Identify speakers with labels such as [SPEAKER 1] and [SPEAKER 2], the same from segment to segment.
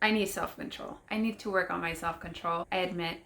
[SPEAKER 1] I need self-control. I need to work on my self-control, I admit.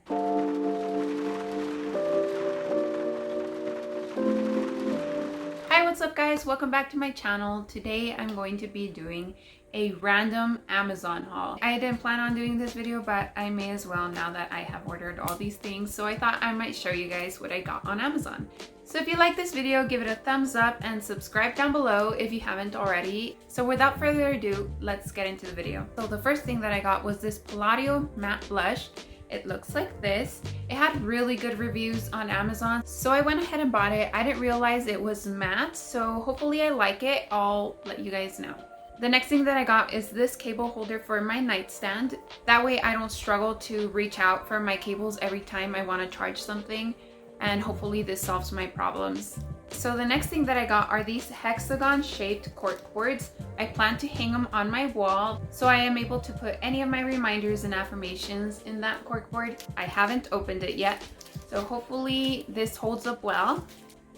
[SPEAKER 1] Hi, what's up guys? Welcome back to my channel. Today I'm going to be doing a random Amazon haul. I didn't plan on doing this video, but I may as well now that I have ordered all these things. So I thought I might show you guys what I got on Amazon. So if you like this video, give it a thumbs up and subscribe down below if you haven't already. So without further ado, let's get into the video. So the first thing that I got was this Palladio matte blush. It looks like this. It had really good reviews on Amazon, so I went ahead and bought it. I didn't realize it was matte, so hopefully I like it. I'll let you guys know. The next thing that I got is this cable holder for my nightstand. That way I don't struggle to reach out for my cables every time I want to charge something, and hopefully this solves my problems. So the next thing that I got are these hexagon shaped cork cords. I plan to hang them on my wall so I am able to put any of my reminders and affirmations in that cork board. I haven't opened it yet, so hopefully this holds up well.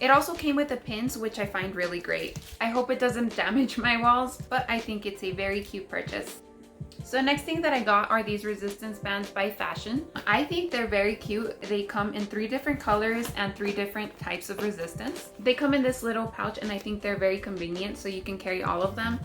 [SPEAKER 1] It also came with the pins, which I find really great. I hope it doesn't damage my walls, but I think it's a very cute purchase. So next thing that I got are these resistance bands by Fashion. I think they're very cute. They come in 3 different colors and 3 different types of resistance. They come in this little pouch and I think they're very convenient, so you can carry all of them.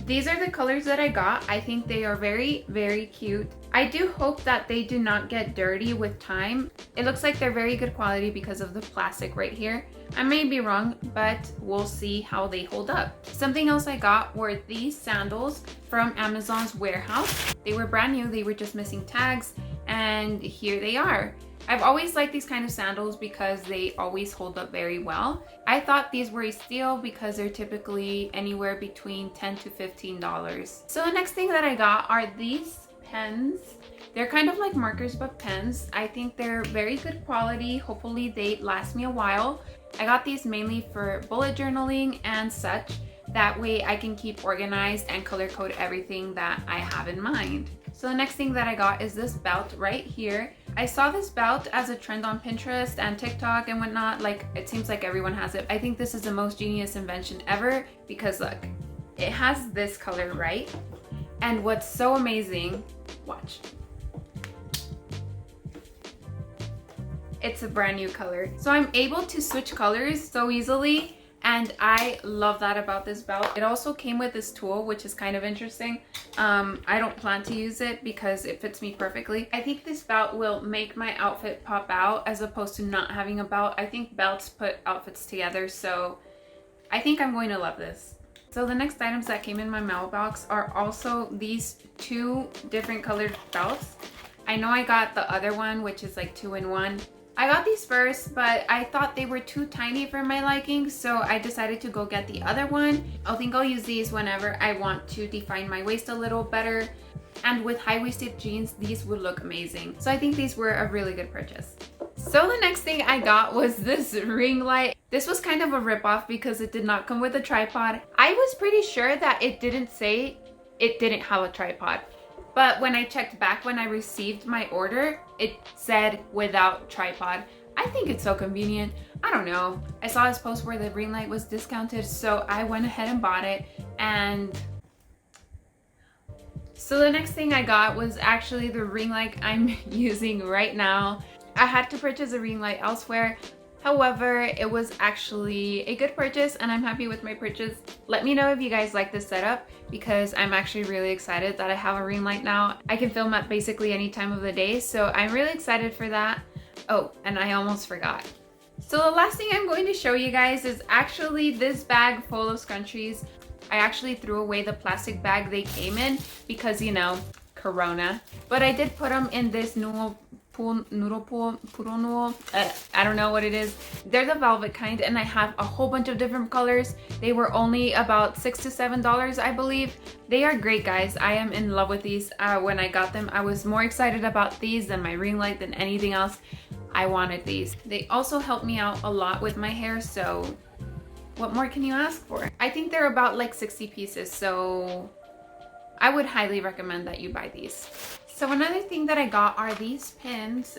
[SPEAKER 1] These are the colors that I got. I think they are very, very cute. I do hope that they do not get dirty with time. It looks like they're very good quality because of the plastic right here. I may be wrong, but we'll see how they hold up. Something else I got were these sandals from Amazon's warehouse. They were brand new, they were just missing tags, and here they are. I've always liked these kind of sandals because they always hold up very well. I thought these were a steal because they're typically anywhere between $10 to $15. So the next thing that I got are these pens. They're kind of like markers but pens. I think they're very good quality. Hopefully they last me a while. I got these mainly for bullet journaling and such. That way I can keep organized and color code everything that I have in mind. So the next thing that I got is this belt right here. I saw this belt as a trend on Pinterest and TikTok and whatnot. Like, it seems like everyone has it. I think this is the most genius invention ever because look, it has this color, right? And what's so amazing, watch. It's a brand new color. So I'm able to switch colors so easily. And I love that about this belt. It also came with this tool, which is kind of interesting. I don't plan to use it because it fits me perfectly. I think this belt will make my outfit pop out as opposed to not having a belt. I think belts put outfits together, so I think I'm going to love this. So the next items that came in my mailbox are also these 2 different colored belts. I know I got the other one, which is like 2-in-1. I got these first, but I thought they were too tiny for my liking, so I decided to go get the other one. I think I'll use these whenever I want to define my waist a little better. And with high-waisted jeans, these would look amazing. So I think these were a really good purchase. So the next thing I got was this ring light. This was kind of a ripoff because it did not come with a tripod. I was pretty sure that it didn't say it didn't have a tripod. But when I checked back when I received my order, it said without tripod. I think it's so convenient. I don't know. I saw this post where the ring light was discounted, so I went ahead and bought it. And so the next thing I got was actually the ring light I'm using right now. I had to purchase a ring light elsewhere. However, it was actually a good purchase and I'm happy with my purchase. Let me know if you guys like this setup because I'm actually really excited that I have a ring light now. I can film at basically any time of the day, so I'm really excited for that. Oh, and I almost forgot. So the last thing I'm going to show you guys is actually this bag full of scrunchies. I actually threw away the plastic bag they came in because, you know, Corona. But I did put them in this noodle pool, I don't know what it is. They're the velvet kind and I have a whole bunch of different colors. They were only about $6 to $7, I believe. They are great, guys. I am in love with these. When I got them, I was more excited about these than my ring light than anything else. I wanted these. They also help me out a lot with my hair, so what more can you ask for? I think they're about like 60 pieces, so I would highly recommend that you buy these. So another thing that I got are these pins.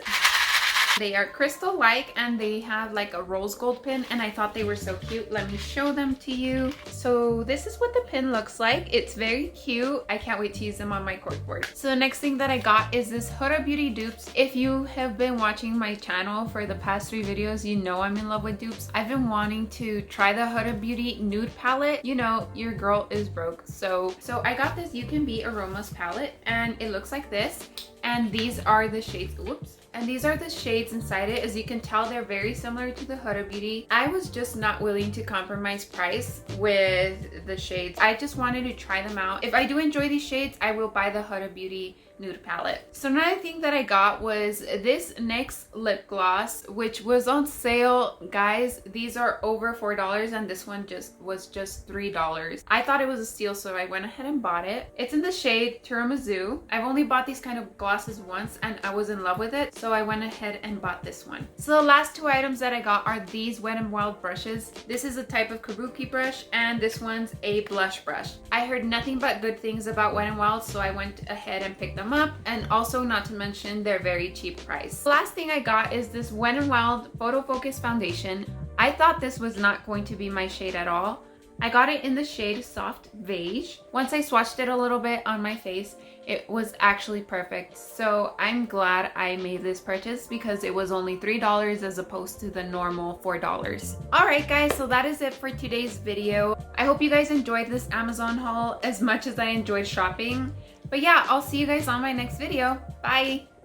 [SPEAKER 1] They are crystal-like and they have like a rose gold pin, and I thought they were so cute. Let me show them to you. So this is what the pin looks like. It's very cute. I can't wait to use them on my cork board. So the next thing that I got is this Huda Beauty dupes. If you have been watching my channel for the past 3 videos, you know I'm in love with dupes. I've been wanting to try the Huda Beauty nude palette. You know, your girl is broke. So I got this You Can Be Aromas palette, and it looks like this. And these are the shades, whoops. And these are the shades inside it. As you can tell, they're very similar to the Huda Beauty. I was just not willing to compromise price with the shades. I just wanted to try them out. If I do enjoy these shades, I will buy the Huda Beauty nude palette. So another thing that I got was this NYX lip gloss, which was on sale. Guys, these are over $4 and this one was just $3. I thought it was a steal, so I went ahead and bought it. It's in the shade Tiramisu. I've only bought these kind of glosses once and I was in love with it, so I went ahead and bought this one. So the last 2 items that I got are these Wet n Wild brushes. This is a type of kabuki brush and this one's a blush brush. I heard nothing but good things about Wet n Wild, so I went ahead and picked them up, and also not to mention their very cheap price. The last thing I got is this Wet n Wild Photo Focus foundation. I thought this was not going to be my shade at all. I got it in the shade Soft Beige. Once I swatched it a little bit on my face, it was actually perfect. So I'm glad I made this purchase because it was only $3 as opposed to the normal $4. Alright guys, so that is it for today's video. I hope you guys enjoyed this Amazon haul as much as I enjoyed shopping. But yeah, I'll see you guys on my next video. Bye!